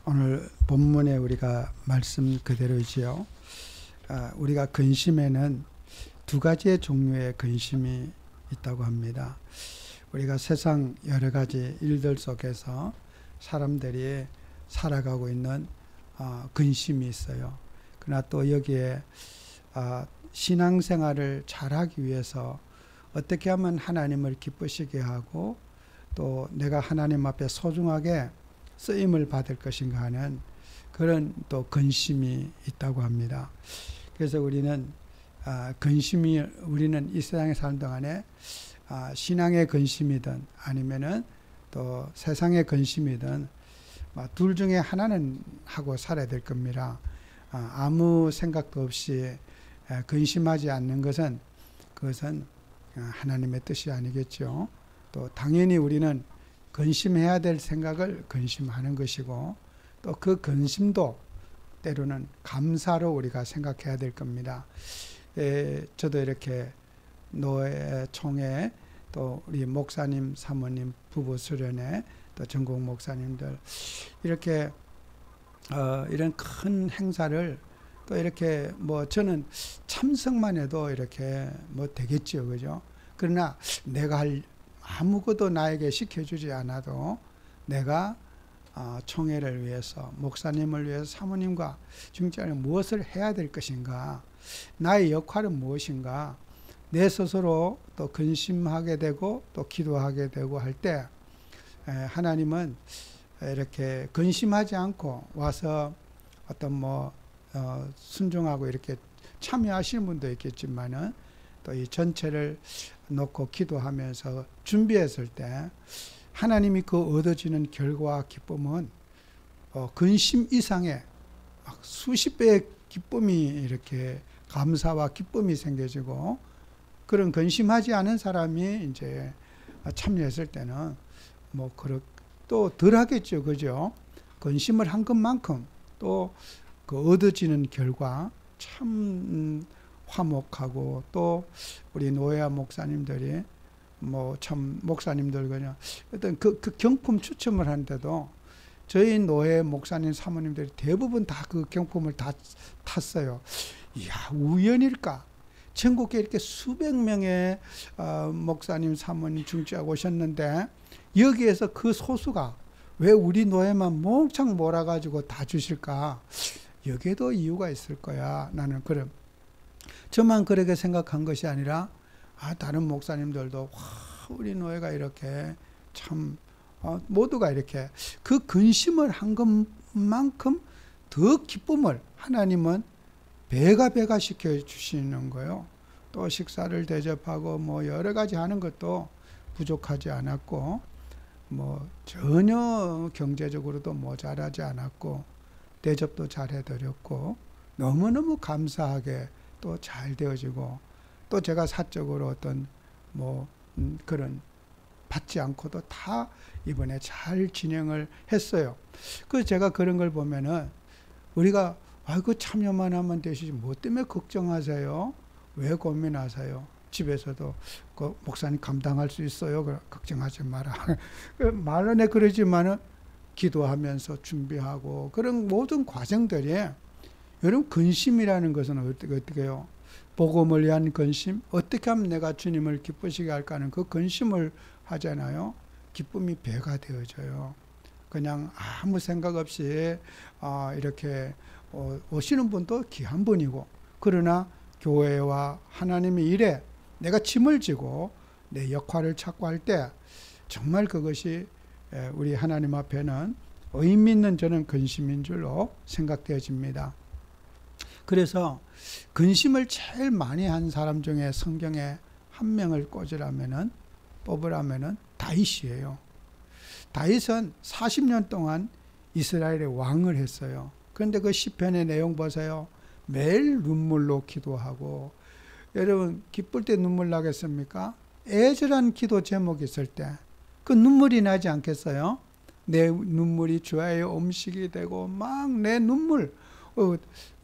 오늘 본문에 우리가 말씀 그대로이지요. 우리가 근심에는 두 가지의 종류의 근심이 있다고 합니다. 우리가 세상 여러 가지 일들 속에서 사람들이 살아가고 있는 근심이 있어요. 그러나 또 여기에 신앙생활을 잘하기 위해서 어떻게 하면 하나님을 기쁘시게 하고 또 내가 하나님 앞에 소중하게 쓰임을 받을 것인가 하는 그런 또 근심이 있다고 합니다. 그래서 우리는 우리는 이 세상에 사는 동안에 신앙의 근심이든 아니면은 또 세상의 근심이든 둘 중에 하나는 하고 살아야 될 겁니다. 아무 생각도 없이 근심하지 않는 그것은 하나님의 뜻이 아니겠죠. 또 당연히 우리는 근심해야 될 생각을 근심하는 것이고 또 그 근심도 때로는 감사로 우리가 생각해야 될 겁니다. 저도 이렇게 노회총회 또 우리 목사님, 사모님, 부부 수련회 또 전국 목사님들 이렇게 이런 큰 행사를 또 이렇게 저는 참석만 해도 이렇게 되겠죠, 그죠? 그러나 내가 아무것도 나에게 시켜주지 않아도 내가 총회를 위해서 목사님을 위해서 사모님과 중직자를 무엇을 해야 될 것인가, 나의 역할은 무엇인가, 내 스스로 또 근심하게 되고 또 기도하게 되고 할 때 하나님은 이렇게 근심하지 않고 와서 어떤 순종하고 이렇게 참여하시는 분도 있겠지만은 또 이 전체를 놓고 기도하면서 준비했을 때 하나님이 그 얻어지는 결과와 기쁨은 근심 이상의 수십 배의 기쁨이 이렇게 감사와 기쁨이 생겨지고 그런 근심하지 않은 사람이 이제 참여했을 때는 또 덜 하겠죠, 그죠? 근심을 한 것만큼 또 그 얻어지는 결과 참 화목하고 또 우리 노예와 목사님들이 참 목사님들 그냥 어떤 그 경품 추첨을 하는데도 저희 노예 목사님 사모님들이 대부분 다 그 경품을 다 탔어요. 이야, 우연일까? 전국에 이렇게 수백 명의 목사님 사모님 중직자가 오셨는데 여기에서 그 소수가 왜 우리 노예만 몽창 몰아가지고 다 주실까? 여기에도 이유가 있을 거야. 나는 저만 그렇게 생각한 것이 아니라 다른 목사님들도 우리 노예가 이렇게 참 모두가 이렇게 그 근심을 한 것만큼 더 기쁨을 하나님은 배가 시켜주시는 거예요. 또 식사를 대접하고 여러 가지 하는 것도 부족하지 않았고 전혀 경제적으로도 모자라지 않았고 대접도 잘 해드렸고 너무너무 감사하게 또 잘 되어지고 또 제가 사적으로 어떤 그런 받지 않고도 다 이번에 잘 진행을 했어요. 그래서 제가 그런 걸 보면은 우리가 그 참여만 하면 되시지 뭐 때문에 걱정하세요? 왜 고민하세요? 집에서도 그 목사님 감당할 수 있어요. 걱정하지 마라. 말은 그러지만은 기도하면서 준비하고 그런 모든 과정들이 여러분 근심이라는 것은 어떻게 해요? 복음을 위한 근심, 어떻게 하면 내가 주님을 기쁘시게 할까 하는 그 근심을 하잖아요. 기쁨이 배가 되어져요. 그냥 아무 생각 없이 이렇게 오시는 분도 귀한 분이고 그러나 교회와 하나님의 일에 내가 짐을 지고 내 역할을 찾고 할 때 정말 그것이 우리 하나님 앞에는 의미 있는 저는 근심인 줄로 생각되어집니다. 그래서 근심을 제일 많이 한 사람 중에 성경에 한 명을 뽑으라면은 다윗이에요. 다윗은 40년 동안 이스라엘의 왕을 했어요. 그런데 그 시편의 내용 보세요. 매일 눈물로 기도하고 여러분 기쁠 때 눈물 나겠습니까? 애절한 기도 제목이 있을 때 그 눈물이 나지 않겠어요? 내 눈물이 주의 음식이 되고 막 내 눈물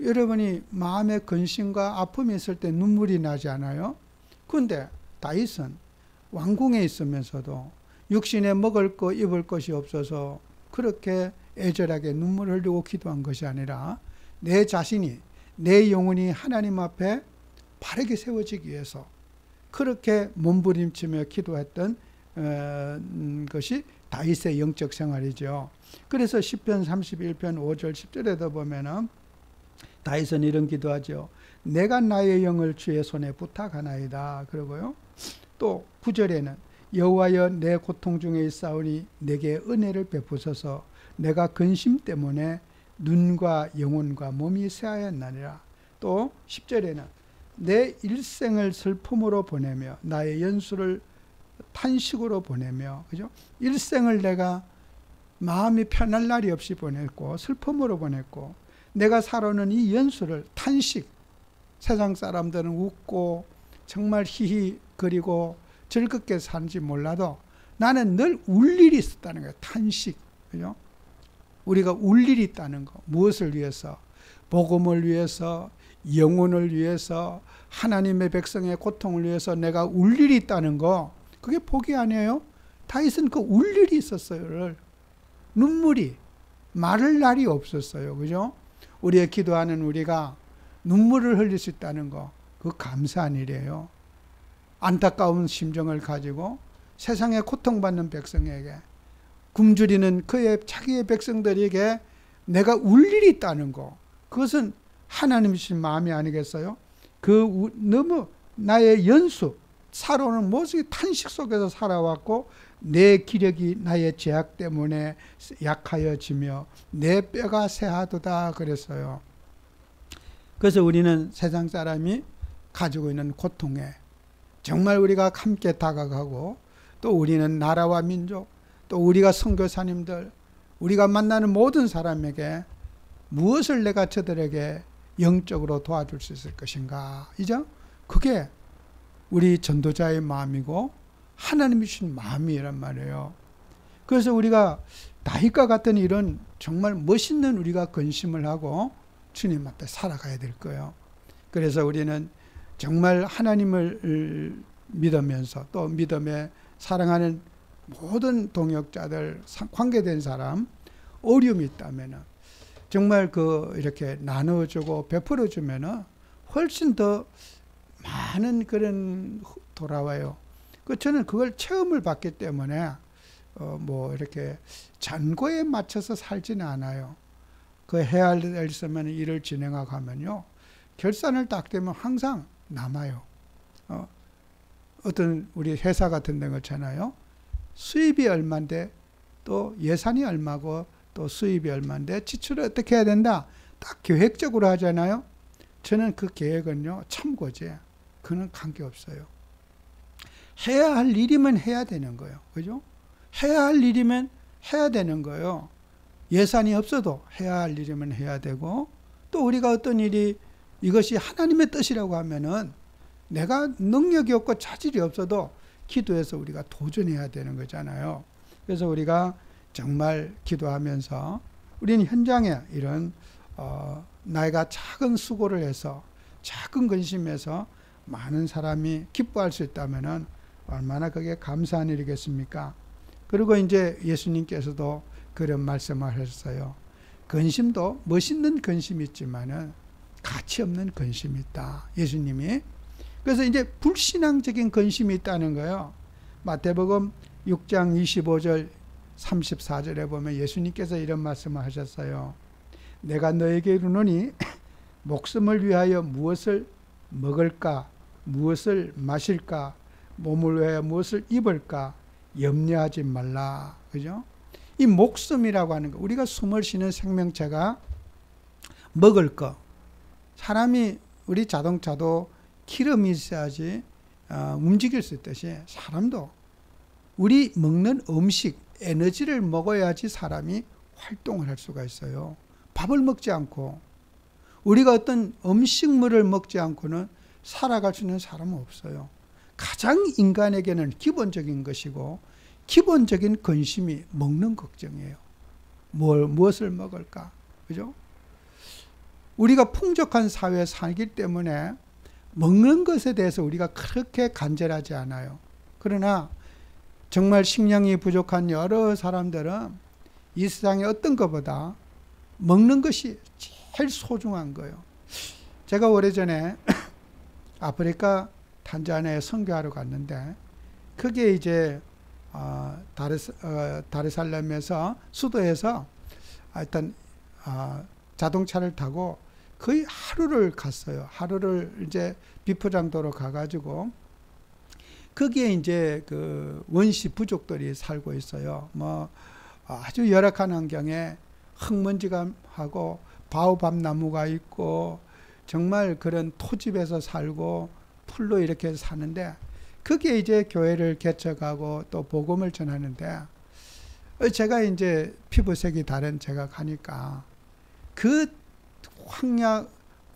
여러분이 마음에 근심과 아픔이 있을 때 눈물이 나지 않아요? 그런데 다윗은 왕궁에 있으면서도 육신에 먹을 거 입을 것이 없어서 그렇게 애절하게 눈물을 흘리고 기도한 것이 아니라 내 자신이, 내 영혼이 하나님 앞에 바르게 세워지기 위해서 그렇게 몸부림치며 기도했던 것이 다윗의 영적 생활이죠. 그래서 시편 31편 5절 10절에도 보면은 다윗은 이런 기도하죠. 내가 나의 영을 주의 손에 부탁하나이다. 그러고요. 또 9절에는 여호와여 내 고통 중에 있사오니 내게 은혜를 베푸소서. 내가 근심 때문에 눈과 영혼과 몸이 쇠하였나니라. 또 10절에는 내 일생을 슬픔으로 보내며 나의 연수를 탄식으로 보내며, 그죠? 일생을 내가 마음이 편할 날이 없이 보냈고 슬픔으로 보냈고, 내가 살아오는 이 연수를 탄식, 세상 사람들은 웃고 정말 히히거리고 즐겁게 사는지 몰라도 나는 늘 울 일이 있었다는 거예요. 탄식, 그죠? 우리가 울 일이 있다는 거. 무엇을 위해서? 복음을 위해서, 영혼을 위해서, 하나님의 백성의 고통을 위해서 내가 울 일이 있다는 거. 그게 복이 아니에요? 다윗은 그 울 일이 있었어요. 눈물이 마를 날이 없었어요. 그죠? 우리의 기도하는 우리가 눈물을 흘릴 수 있다는 거, 그 감사한 일이에요. 안타까운 심정을 가지고 세상에 고통받는 백성에게, 굶주리는 자기의 백성들에게 내가 울 일이 있다는 거, 그것은 하나님이신 마음이 아니겠어요? 너무 나의 연수, 살아오는 모습이 탄식 속에서 살아왔고 내 기력이 나의 죄악 때문에 약하여지며 내 뼈가 쇠하도다 그랬어요. 그래서 우리는 세상 사람이 가지고 있는 고통에 정말 우리가 함께 다가가고, 또 우리는 나라와 민족, 또 우리가 선교사님들, 우리가 만나는 모든 사람에게 무엇을 내가 저들에게 영적으로 도와줄 수 있을 것인가, 이죠? 그게 우리 전도자의 마음이고 하나님이 주신 마음이란 말이에요. 그래서 우리가 다윗과 같은 이런 정말 멋있는 우리가 근심을 하고 주님 앞에 살아가야 될 거예요. 그래서 우리는 정말 하나님을 믿으면서 또 믿음에 사랑하는 모든 동역자들, 관계된 사람, 어려움이 있다면 정말 이렇게 나눠주고 베풀어주면 훨씬 더 많은 그런 돌아와요. 저는 그걸 체험을 받기 때문에 이렇게 잔고에 맞춰서 살지는 않아요. 해야 할 일 있으면 일을 진행하면요, 결산을 딱 되면 항상 남아요. 어떤 우리 회사 같은 데 그렇잖아요. 수입이 얼마인데 또 예산이 얼마고 또 수입이 얼마인데 지출을 어떻게 해야 된다, 딱 계획적으로 하잖아요. 저는 그 계획은요 참고지, 그는 관계없어요. 해야 할 일이면 해야 되는 거예요. 그죠? 해야 할 일이면 해야 되는 거예요. 예산이 없어도 해야 할 일이면 해야 되고, 또 우리가 어떤 일이 이것이 하나님의 뜻이라고 하면은 내가 능력이 없고 자질이 없어도 기도해서 우리가 도전해야 되는 거잖아요. 그래서 우리가 정말 기도하면서 우리는 현장에 이런 나이가 작은 수고를 해서, 작은 근심에서 많은 사람이 기뻐할 수 있다면은 얼마나 그게 감사한 일이겠습니까? 그리고 이제 예수님께서도 그런 말씀을 하셨어요. 근심도 멋있는 근심이 있지만은 가치 없는 근심이 있다, 예수님이. 그래서 이제 불신앙적인 근심이 있다는 거예요. 마태복음 6장 25절 34절에 보면 예수님께서 이런 말씀을 하셨어요. 내가 너에게 이르노니 목숨을 위하여 무엇을 먹을까, 무엇을 마실까, 몸을 위하여 무엇을 입을까 염려하지 말라. 그죠? 이 목숨이라고 하는 거, 우리가 숨을 쉬는 생명체가 먹을 거, 사람이, 우리 자동차도 기름이 있어야지 움직일 수 있듯이 사람도 우리 먹는 음식, 에너지를 먹어야지 사람이 활동을 할 수가 있어요. 밥을 먹지 않고, 우리가 어떤 음식물을 먹지 않고는 살아갈 수 있는 사람은 없어요. 가장 인간에게는 기본적인 것이고 기본적인 근심이 먹는 걱정이에요. 무엇을 먹을까? 그죠? 우리가 풍족한 사회에 살기 때문에 먹는 것에 대해서 우리가 그렇게 간절하지 않아요. 그러나 정말 식량이 부족한 여러 사람들은 이 세상에 어떤 것보다 먹는 것이 제일 소중한 거예요. 제가 오래전에 아프리카 탄자니아에 선교하러 갔는데 그게 이제 다르살렘에서 수도에서 하여튼 자동차를 타고 거의 하루를 갔어요. 하루를 이제 비포장도로 가가지고 거기에 이제 그 원시 부족들이 살고 있어요. 뭐 아주 열악한 환경에 흙먼지가 하고 바오밥 나무가 있고 정말 그런 토집에서 살고 풀로 이렇게 사는데 그게 이제 교회를 개척하고 또 복음을 전하는데 제가 이제 피부색이 다른 제가 가니까 그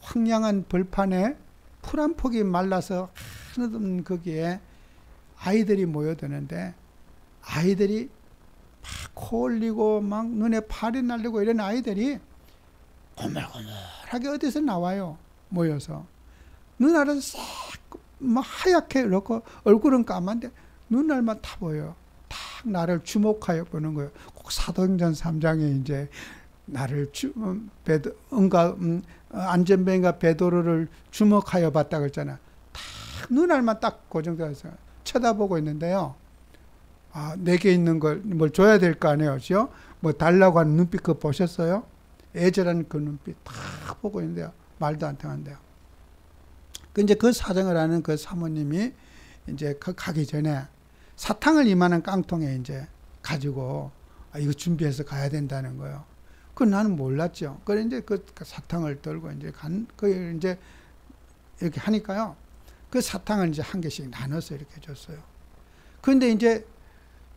황량한 벌판에 풀 한 폭이 말라서 하나도 거기에 아이들이 모여드는데 아이들이 막 코 올리고 막 눈에 팔이 날리고 이런 아이들이 고물고물하게 어디서 나와요. 모여서 눈알은 싹 막 하얗게 그렇고 얼굴은 까만데 눈알만 타 보여요. 딱 나를 주목하여 보는 거예요. 꼭 사도행전 3장에 이제 나를 안전뱅이가 베드로를 주목하여 봤다 그랬잖아. 딱 눈알만 딱 고정돼서 쳐다보고 있는데요. 내게 있는 걸 뭘 줘야 될 거 아니에요, 그죠? 뭐 달라고 하는 눈빛 그거 보셨어요? 애절한 그 눈빛 딱 보고 있는데요. 말도 안 통한대요. 이제 그 사정을 아는 그 사모님이 이제 가기 전에 사탕을 이만한 깡통에 이제 가지고 이거 준비해서 가야 된다는 거예요. 나는 몰랐죠. 그래 이제 그 사탕을 들고 이제 이제 이렇게 하니까요. 그 사탕을 이제 한 개씩 나눠서 이렇게 줬어요. 그런데 이제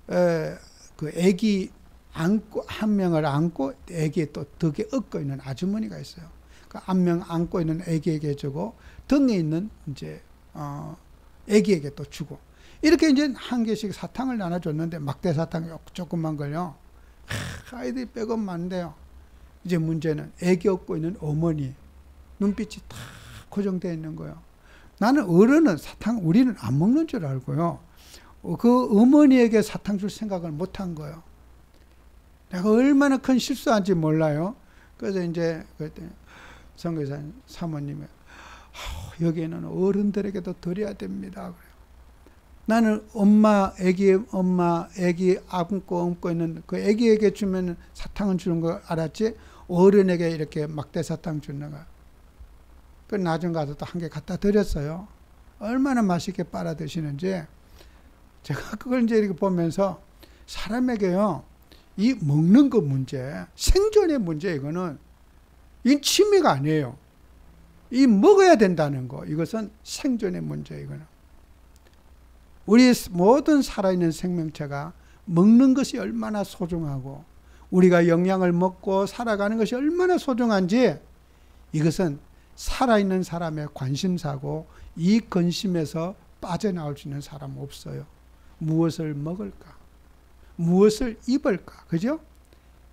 그 아기 한 명을 안고 아기에 또 덕에 업고 있는 아주머니가 있어요. 그 한 명 안고 있는 아기에게 주고 등에 있는 이제 아기에게 또 주고 이렇게 이제 한 개씩 사탕을 나눠줬는데 막대 사탕 조금만 걸요. 아이들이 빼고 많은데요. 이제 문제는 아기 업고 있는 어머니 눈빛이 다 고정되어 있는 거예요. 나는 어른은 사탕 우리는 안 먹는 줄 알고요. 그 어머니에게 사탕 줄 생각을 못한 거예요. 내가 얼마나 큰 실수한지 몰라요. 그래서 이제 그랬더니 선교사 사모님이 여기에는 어른들에게도 드려야 됩니다. 그래요. 나는 애기 안고 있는 그 애기에게 주면 사탕을 주는 걸 알았지 어른에게 이렇게 막대 사탕 주는 거야. 그 나중 가서 또 한 개 갖다 드렸어요. 얼마나 맛있게 빨아 드시는지 제가 그걸 이제 이렇게 보면서 사람에게요 이 먹는 거 문제, 생존의 문제 이거는 이 취미가 아니에요. 이 먹어야 된다는 거 이것은 생존의 문제 이거는. 우리 모든 살아있는 생명체가 먹는 것이 얼마나 소중하고 우리가 영양을 먹고 살아가는 것이 얼마나 소중한지 이것은 살아있는 사람의 관심사고 이 근심에서 빠져나올 수 있는 사람 없어요. 무엇을 먹을까? 무엇을 입을까? 그죠?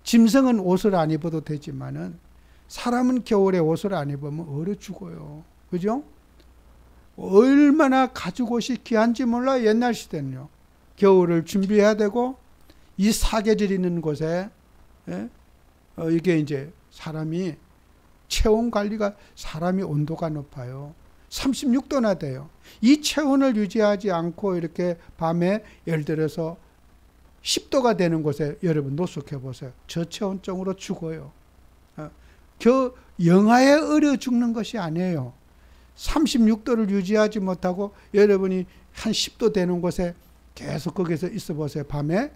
짐승은 옷을 안 입어도 되지만은 사람은 겨울에 옷을 안 입으면 얼어 죽어요. 그죠? 얼마나 가죽 옷이 귀한지 몰라. 옛날 시대는요. 겨울을 준비해야 되고 이 사계절 있는 곳에 이게 이제 사람이 체온 관리가 사람이 온도가 높아요. 36도나 돼요. 이 체온을 유지하지 않고 이렇게 밤에 예를 들어서 10도가 되는 곳에 여러분 노숙해 보세요. 저체온증으로 죽어요. 영하에 얼어 죽는 것이 아니에요. 36도를 유지하지 못하고 여러분이 한 10도 되는 곳에 계속 거기서 있어 보세요. 밤에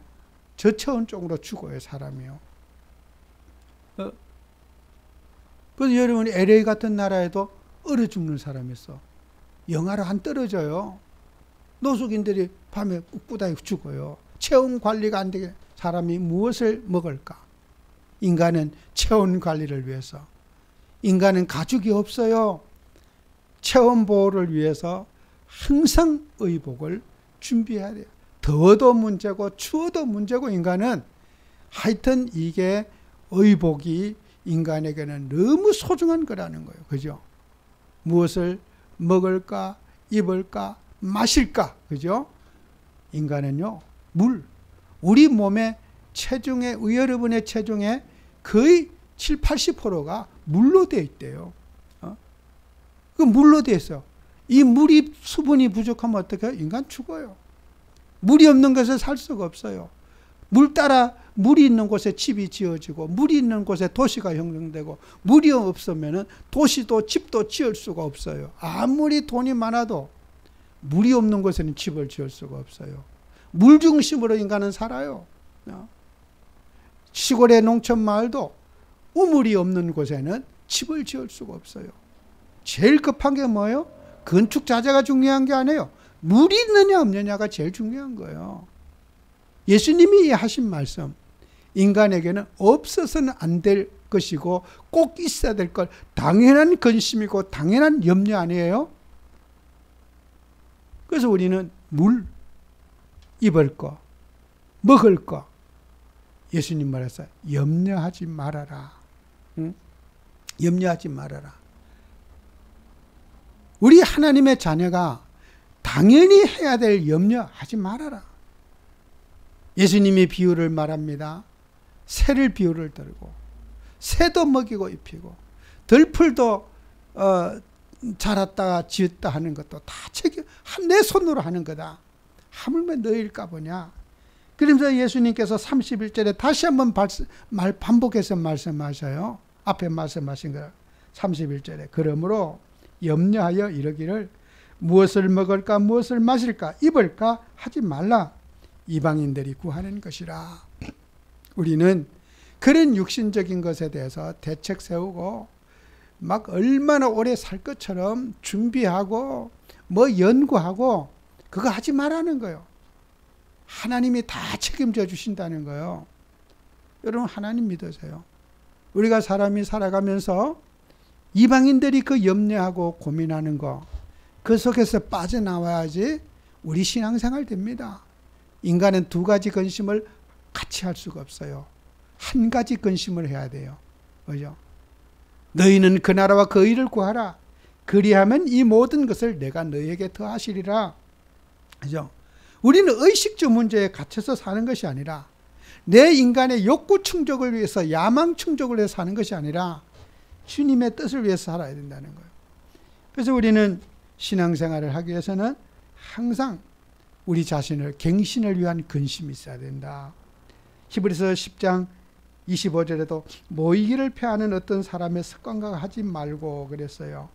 저체온증으로 죽어요. 사람이요. 그래서 여러분이 LA 같은 나라에도 얼어 죽는 사람이 있어. 영하로 한 떨어져요. 노숙인들이 밤에 꿋꿋하게 죽어요. 체온 관리가 안 되게 사람이 무엇을 먹을까? 인간은 체온 관리를 위해서. 인간은 가죽이 없어요. 체온 보호를 위해서 항상 의복을 준비해야 돼요. 더워도 문제고 추워도 문제고 인간은 하여튼 이게 의복이 인간에게는 너무 소중한 거라는 거예요. 그죠? 무엇을 먹을까, 입을까, 마실까. 그죠? 인간은요, 물. 우리 몸에 체중의, 여러분의 체중의 거의 7, 80%가 물로 되어 있대요. 그 물로 되어 있어. 이 물이, 수분이 부족하면 어떻게 해요? 인간 죽어요. 물이 없는 곳에 살 수가 없어요. 물 따라 물이 있는 곳에 집이 지어지고, 물이 있는 곳에 도시가 형성되고, 물이 없으면 도시도 집도 지을 수가 없어요. 아무리 돈이 많아도 물이 없는 곳에는 집을 지을 수가 없어요. 물 중심으로 인간은 살아요. 시골의 농촌 마을도 우물이 없는 곳에는 집을 지을 수가 없어요. 제일 급한 게 뭐예요? 건축 자재가 중요한 게 아니에요. 물이 있느냐 없느냐가 제일 중요한 거예요. 예수님이 하신 말씀, 인간에게는 없어서는 안 될 것이고 꼭 있어야 될 것, 당연한 근심이고 당연한 염려 아니에요? 그래서 우리는 물, 입을 거, 먹을 거, 예수님 말했어요. 염려하지 말아라. 응? 염려하지 말아라. 우리 하나님의 자녀가 당연히 해야 될 염려하지 말아라. 예수님이 비유를 말합니다. 새를 비유를 들고, 새도 먹이고 입히고, 들풀도 자랐다가 지었다 하는 것도 다 내 손으로 하는 거다. 하물며 너희일까 보냐. 그러면서 예수님께서 31절에 다시 한번 반복해서 말씀하셔요. 앞에 말씀하신 거 31절에. 그러므로 염려하여 이르기를 무엇을 먹을까 무엇을 마실까 입을까 하지 말라. 이방인들이 구하는 것이라. 우리는 그런 육신적인 것에 대해서 대책 세우고 막 얼마나 오래 살 것처럼 준비하고 뭐 연구하고 그거 하지 말라는 거예요. 하나님이 다 책임져 주신다는 거예요. 여러분 하나님 믿으세요. 우리가 사람이 살아가면서 이방인들이 그 염려하고 고민하는 거, 그 속에서 빠져나와야지 우리 신앙생활 됩니다. 인간은 두 가지 근심을 같이 할 수가 없어요. 한 가지 근심을 해야 돼요. 그죠? 너희는 그 나라와 그 의를 구하라. 그리하면 이 모든 것을 내가 너희에게 더하시리라. 그죠? 우리는 의식주 문제에 갇혀서 사는 것이 아니라 내 인간의 욕구 충족을 위해서, 야망 충족을 위해서 사는 것이 아니라 주님의 뜻을 위해서 살아야 된다는 거예요. 그래서 우리는 신앙생활을 하기 위해서는 항상 우리 자신을, 갱신을 위한 근심이 있어야 된다. 히브리서 10장 25절에도 모이기를 패하는 어떤 사람의 습관과 하지 말고 그랬어요.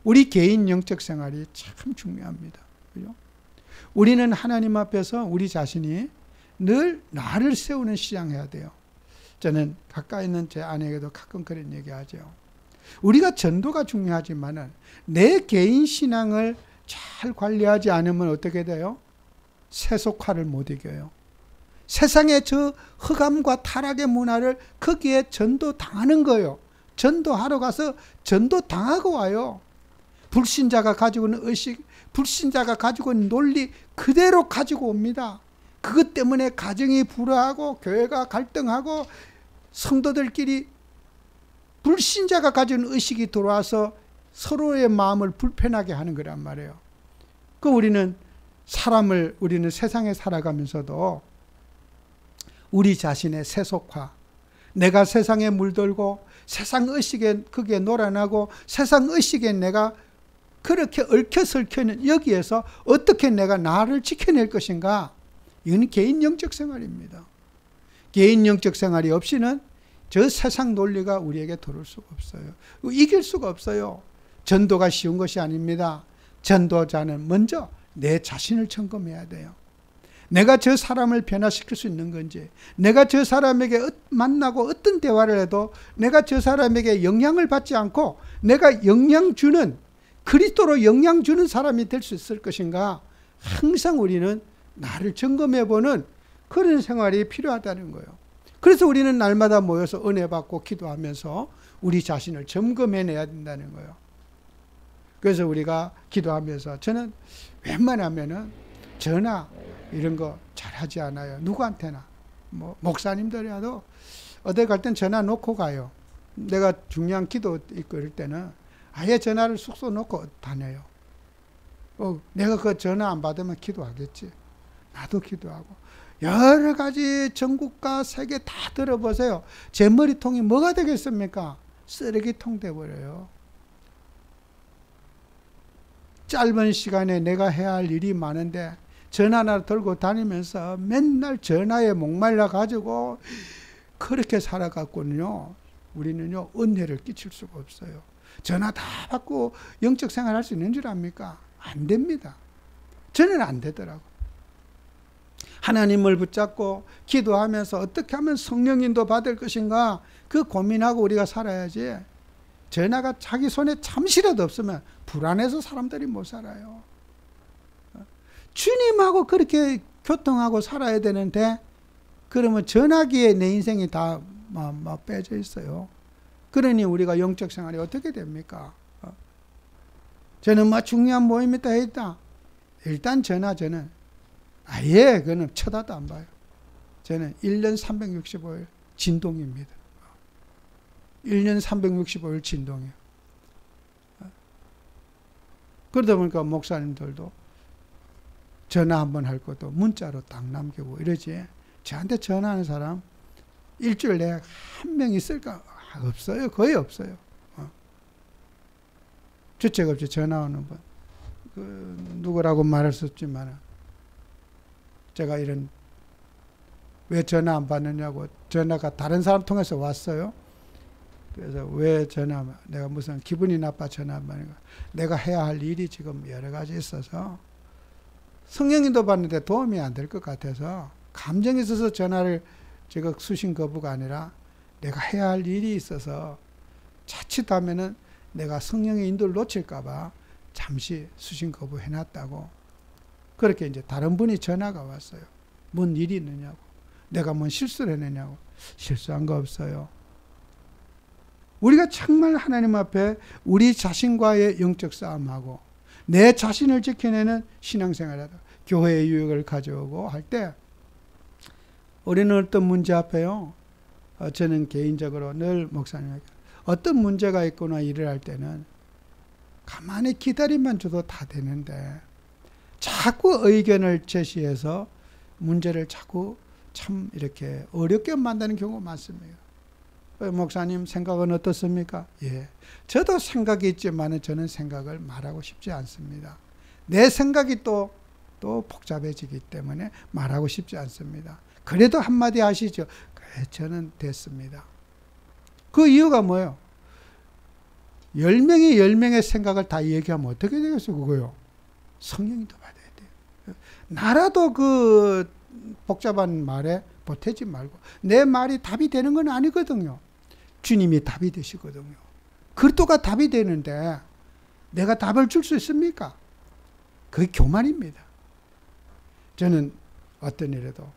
우리 개인 영적 생활이 참 중요합니다. 그죠? 우리는 하나님 앞에서 우리 자신이 늘 나를 세우는 신앙해야 돼요. 저는 가까이 있는 제 아내에게도 가끔 그런 얘기하죠. 우리가 전도가 중요하지만은 내 개인 신앙을 잘 관리하지 않으면 어떻게 돼요? 세속화를 못 이겨요. 세상의 저 흑암과 타락의 문화를 거기에 전도당하는 거예요. 전도하러 가서 전도당하고 와요. 불신자가 가지고 있는 의식, 불신자가 가지고 있는 논리 그대로 가지고 옵니다. 그것 때문에 가정이 불화하고 교회가 갈등하고 성도들끼리 불신자가 가지고 있는 의식이 들어와서 서로의 마음을 불편하게 하는 거란 말이에요. 그 우리는 세상에 살아가면서도 우리 자신의 세속화, 내가 세상에 물들고 세상 의식에 거기에 놀아나고 세상 의식에 내가 그렇게 얽혀설켜 있는 여기에서 어떻게 내가 나를 지켜낼 것인가? 이건 개인 영적 생활입니다. 개인 영적 생활이 없이는 저 세상 논리가 우리에게 들어올 수가 없어요. 이길 수가 없어요. 전도가 쉬운 것이 아닙니다. 전도자는 먼저 내 자신을 점검해야 돼요. 내가 저 사람을 변화시킬 수 있는 건지, 내가 저 사람에게 만나고 어떤 대화를 해도 내가 저 사람에게 영향을 받지 않고 내가 영향 주는, 그리스도로 영향 주는 사람이 될 수 있을 것인가? 항상 우리는 나를 점검해보는 그런 생활이 필요하다는 거예요. 그래서 우리는 날마다 모여서 은혜 받고 기도하면서 우리 자신을 점검해내야 된다는 거예요. 그래서 우리가 기도하면서 저는 웬만하면은 전화 이런 거 잘하지 않아요. 누구한테나. 뭐 목사님들이라도 어디 갈 땐 전화 놓고 가요. 내가 중요한 기도 있고 이럴 때는 아예 전화를 숙소 놓고 다녀요. 내가 그 전화 안 받으면 기도하겠지. 나도 기도하고. 여러 가지 전국과 세계 다 들어보세요. 제 머리통이 뭐가 되겠습니까? 쓰레기통 돼버려요. 짧은 시간에 내가 해야 할 일이 많은데 전화나 들고 다니면서 맨날 전화에 목말라 가지고 그렇게 살아갔군요. 우리는요, 은혜를 끼칠 수가 없어요. 전화 다 받고 영적 생활 할 수 있는 줄 압니까? 안 됩니다. 저는 안 되더라고. 하나님을 붙잡고 기도하면서 어떻게 하면 성령 인도 받을 것인가, 그 고민하고 우리가 살아야지. 전화가 자기 손에 잠시라도 없으면 불안해서 사람들이 못 살아요. 주님하고 그렇게 교통하고 살아야 되는데, 그러면 전화기에 내 인생이 다 빼져 있어요. 그러니 우리가 영적 생활이 어떻게 됩니까? 저는 중요한 모임 있다 했다. 일단 저는 아예 그는 쳐다도 안 봐요. 저는 1년 365일 진동입니다. 1년 365일 진동이에요. 그러다 보니까 목사님들도 전화 한번 할 것도 문자로 딱 남기고 이러지. 저한테 전화하는 사람 일주일 내에 한 명 있을까? 없어요. 거의 없어요. 주책 없이 전화 오는 분. 누구라고 말할 수 없지만, 제가 왜 전화 안 받느냐고, 전화가 다른 사람 통해서 왔어요. 그래서 왜 내가 무슨 기분이 나빠 전화 안 받는가. 내가 해야 할 일이 지금 여러 가지 있어서 성령님도 받는데 도움이 안 될 것 같아서 감정이 있어서 전화를 제가 수신 거부가 아니라 내가 해야 할 일이 있어서 자칫하면은 내가 성령의 인도를 놓칠까봐 잠시 수신 거부 해놨다고. 그렇게 이제 다른 분이 전화가 왔어요. 뭔 일이 있느냐고. 내가 뭔 실수를 했느냐고. 실수한 거 없어요. 우리가 정말 하나님 앞에 우리 자신과의 영적 싸움하고 내 자신을 지켜내는 신앙생활하다. 교회의 유익을 가져오고 할 때 우리는 어떤 문제 앞에요. 저는 개인적으로 늘 목사님에게 어떤 문제가 있거나 일을 할 때는 가만히 기다림만 줘도 다 되는데 자꾸 의견을 제시해서 문제를 자꾸 참 이렇게 어렵게 만드는 경우가 많습니다. 목사님 생각은 어떻습니까? 예, 저도 생각이 있지만 저는 생각을 말하고 싶지 않습니다. 내 생각이 또 복잡해지기 때문에 말하고 싶지 않습니다. 그래도 한마디 하시죠. 그래, 저는 됐습니다. 그 이유가 뭐예요? 10명이 10명의 생각을 다 얘기하면 어떻게 되겠어요, 그거요? 성령님도 받아야 돼요. 나라도 그 복잡한 말에 보태지 말고, 내 말이 답이 되는 건 아니거든요. 주님이 답이 되시거든요. 그리스도가 답이 되는데 내가 답을 줄 수 있습니까? 그게 교만입니다. 저는 어떤 일에도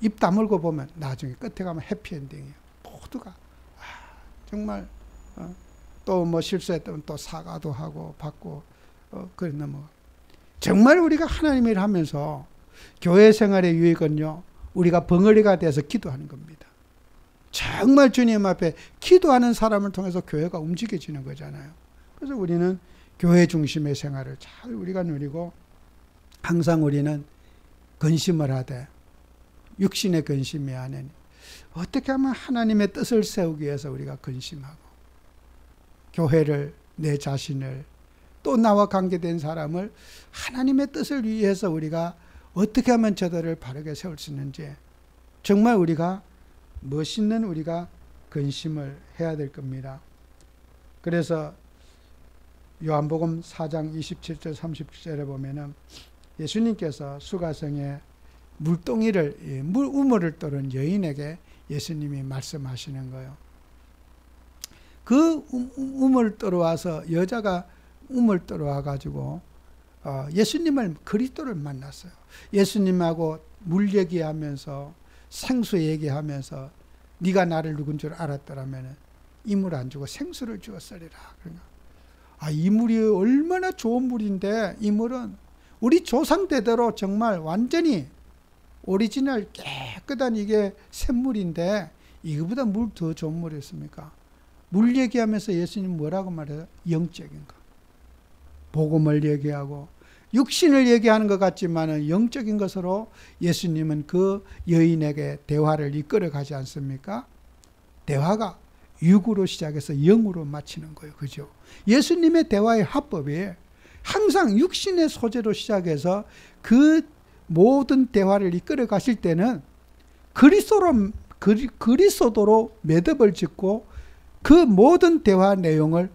입 다물고 보면 나중에 끝에 가면 해피엔딩이에요. 모두가 정말 또 뭐 실수했다면 또 사과도 하고 받고 그래 넘어가. 정말 우리가 하나님 일 하면서 교회 생활의 유익은요, 우리가 벙어리가 돼서 기도하는 겁니다. 정말 주님 앞에 기도하는 사람을 통해서 교회가 움직여지는 거잖아요. 그래서 우리는 교회 중심의 생활을 잘 우리가 누리고, 항상 우리는 근심을 하되, 육신의 근심이 아닌 어떻게 하면 하나님의 뜻을 세우기 위해서 우리가 근심하고, 교회를, 내 자신을, 또 나와 관계된 사람을 하나님의 뜻을 위해서 우리가 어떻게 하면 저들을 바르게 세울 수 있는지, 정말 우리가 멋있는 우리가 근심을 해야 될 겁니다. 그래서 요한복음 4장 27절 30절에 보면은 예수님께서 수가성에 물동이를, 우물을 떠는 여인에게 예수님이 말씀하시는 거예요. 그 우물 떠러와서, 여자가 우물 떠러와 가지고 예수님을, 그리스도를 만났어요. 예수님하고 물 얘기하면서, 생수 얘기하면서, 네가 나를 누군 줄 알았더라면 이 물 안 주고 생수를 주었으리라. 그러니까 이 물이 얼마나 좋은 물인데, 이 물은 우리 조상대대로 정말 완전히 오리지널 깨끗한 이게 샘물인데 이거보다 물 더 좋은 물이 있습니까? 물 얘기하면서 예수님 뭐라고 말해요? 영적인 거. 복음을 얘기하고 육신을 얘기하는 것 같지만 영적인 것으로 예수님은 그 여인에게 대화를 이끌어 가지 않습니까? 대화가 육으로 시작해서 영으로 마치는 거예요. 그죠? 예수님의 대화의 화법이 항상 육신의 소재로 시작해서 그 모든 대화를 이끌어 가실 때는 그리스도로 매듭을 짓고 그 모든 대화 내용을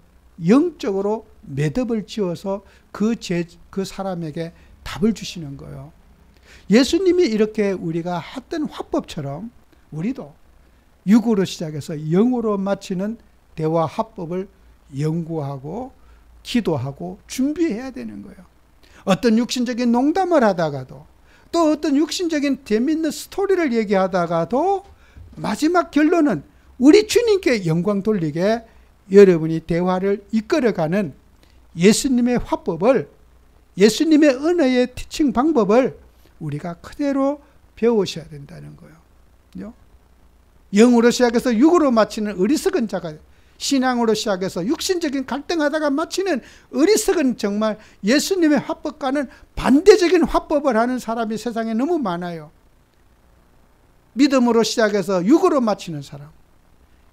영적으로 매듭을 지어서 그 사람에게 답을 주시는 거예요. 예수님이 이렇게 우리가 했던 화법처럼 우리도 육으로 시작해서 영으로 마치는 대화 화법을 연구하고 기도하고 준비해야 되는 거예요. 어떤 육신적인 농담을 하다가도 또 어떤 육신적인 재미있는 스토리를 얘기하다가도 마지막 결론은 우리 주님께 영광 돌리게 여러분이 대화를 이끌어가는 예수님의 화법을, 예수님의 은혜의 티칭 방법을 우리가 그대로 배우셔야 된다는 거예요. 영으로 시작해서 육으로 마치는 어리석은 자가, 신앙으로 시작해서 육신적인 갈등하다가 마치는 어리석은, 정말 예수님의 화법과는 반대적인 화법을 하는 사람이 세상에 너무 많아요. 믿음으로 시작해서 육으로 마치는 사람,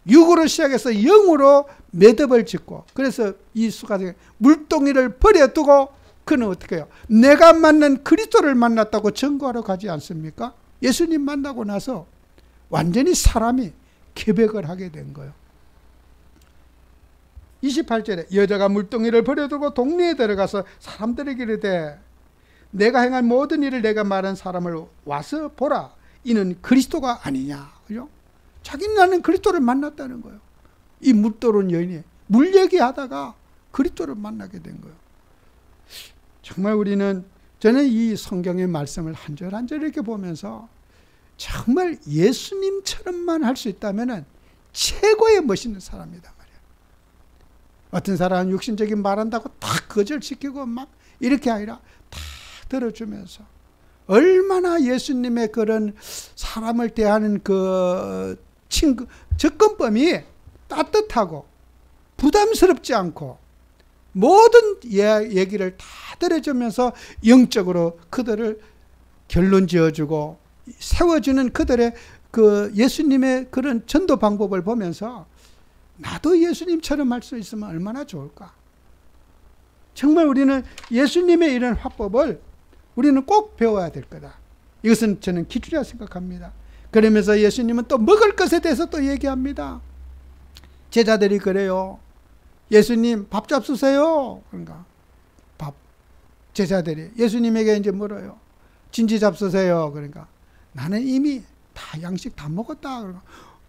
육으로 시작해서 영으로 매듭을 짓고, 그래서 이 수가 물동이를 버려두고 그는 어떻게 해요? 내가 만난 그리스도를 만났다고 증거하러 가지 않습니까? 예수님 만나고 나서 완전히 사람이 개벽을 하게 된 거예요. 28절에 여자가 물동이를 버려두고 동네에 들어가서 사람들에게 이르되 내가 행한 모든 일을 내가 말한 사람을 와서 보라. 이는 그리스도가 아니냐. 그죠? 자기는 나는 그리스도를 만났다는 거예요. 이 물도른 여인이 물 얘기하다가 그리스도를 만나게 된 거예요. 정말 저는 이 성경의 말씀을 한 절 한 절 이렇게 보면서 정말 예수님처럼만 할 수 있다면 최고의 멋있는 사람이다 말이야. 어떤 사람은 육신적인 말한다고 다 거절시키고 막 이렇게 아니라 다 들어주면서 얼마나 예수님의 그런 사람을 대하는 그 접근법이 따뜻하고 부담스럽지 않고 모든 얘기를 다 들어주면서 영적으로 그들을 결론 지어주고 세워주는 그들의 그 예수님의 그런 전도 방법을 보면서 나도 예수님처럼 할 수 있으면 얼마나 좋을까. 정말 우리는 예수님의 이런 화법을 우리는 꼭 배워야 될 거다. 이것은 저는 기준이라 생각합니다. 그러면서 예수님은 또 먹을 것에 대해서 또 얘기합니다. 제자들이 그래요. 예수님 밥 잡수세요. 그런가? 밥. 제자들이 예수님에게 이제 물어요. 진지 잡수세요. 그러니까 나는 이미 다 양식 다 먹었다. 그러니까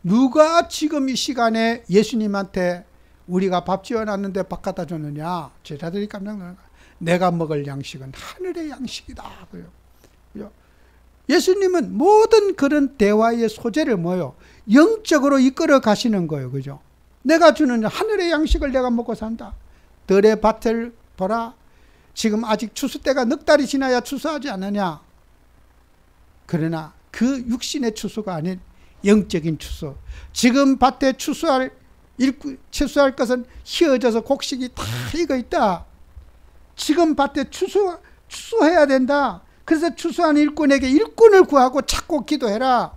누가 지금 이 시간에 예수님한테 우리가 밥 지어놨는데 밥 갖다 줬느냐? 제자들이 깜짝 놀란 거야. 내가 먹을 양식은 하늘의 양식이다. 그래요. 예수님은 모든 그런 대화의 소재를 뭐요? 영적으로 이끌어 가시는 거예요. 그죠? 내가 주는 하늘의 양식을 내가 먹고 산다. 들의 밭을 보라. 지금 아직 추수 때가 넉 달이 지나야 추수하지 않느냐? 그러나 그 육신의 추수가 아닌 영적인 추수. 지금 밭에 추수할 것은 휘어져서 곡식이 다 익어 있다. 지금 밭에 추수해야 된다. 그래서 추수한 일꾼에게 일꾼을 구하고 찾고 기도해라.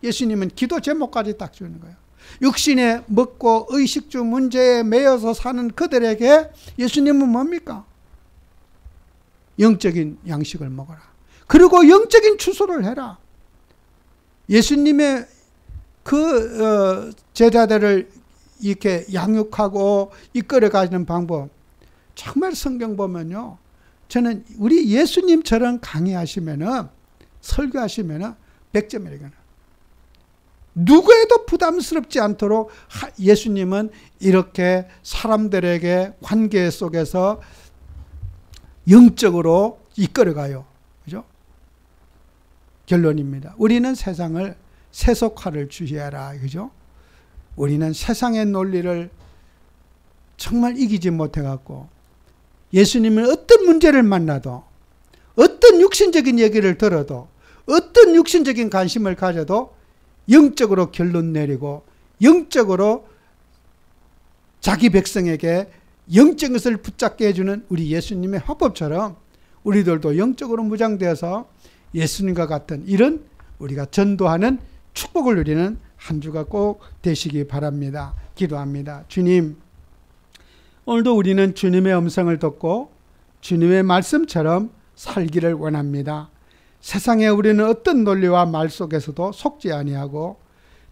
예수님은 기도 제목까지 딱 주는 거예요. 육신에 먹고 의식주 문제에 매여서 사는 그들에게 예수님은 뭡니까? 영적인 양식을 먹어라. 그리고 영적인 추수를 해라. 예수님의 그 제자들을 이렇게 양육하고 이끌어가는 방법, 정말 성경 보면요, 저는 우리 예수님처럼 강의하시면은, 설교하시면은 100점이래요. 누구에도 부담스럽지 않도록 예수님은 이렇게 사람들에게 관계 속에서 영적으로 이끌어가요. 그죠? 결론입니다. 우리는 세상을 세속화를 주의하라. 그죠? 우리는 세상의 논리를 정말 이기지 못해갖고 예수님은 어떤 문제를 만나도, 어떤 육신적인 얘기를 들어도, 어떤 육신적인 관심을 가져도 영적으로 결론 내리고 영적으로 자기 백성에게 영적인 것을 붙잡게 해주는 우리 예수님의 화법처럼 우리들도 영적으로 무장되어서 예수님과 같은 이런 우리가 전도하는 축복을 누리는 한 주가 꼭 되시기 바랍니다. 기도합니다. 주님, 오늘도 우리는 주님의 음성을 듣고 주님의 말씀처럼 살기를 원합니다. 세상에 우리는 어떤 논리와 말 속에서도 속지 아니하고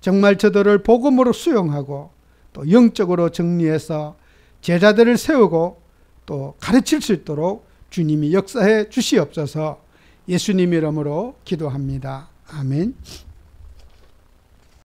정말 저들을 복음으로 수용하고 또 영적으로 정리해서 제자들을 세우고 또 가르칠 수 있도록 주님이 역사해 주시옵소서. 예수님 이름으로 기도합니다. 아멘.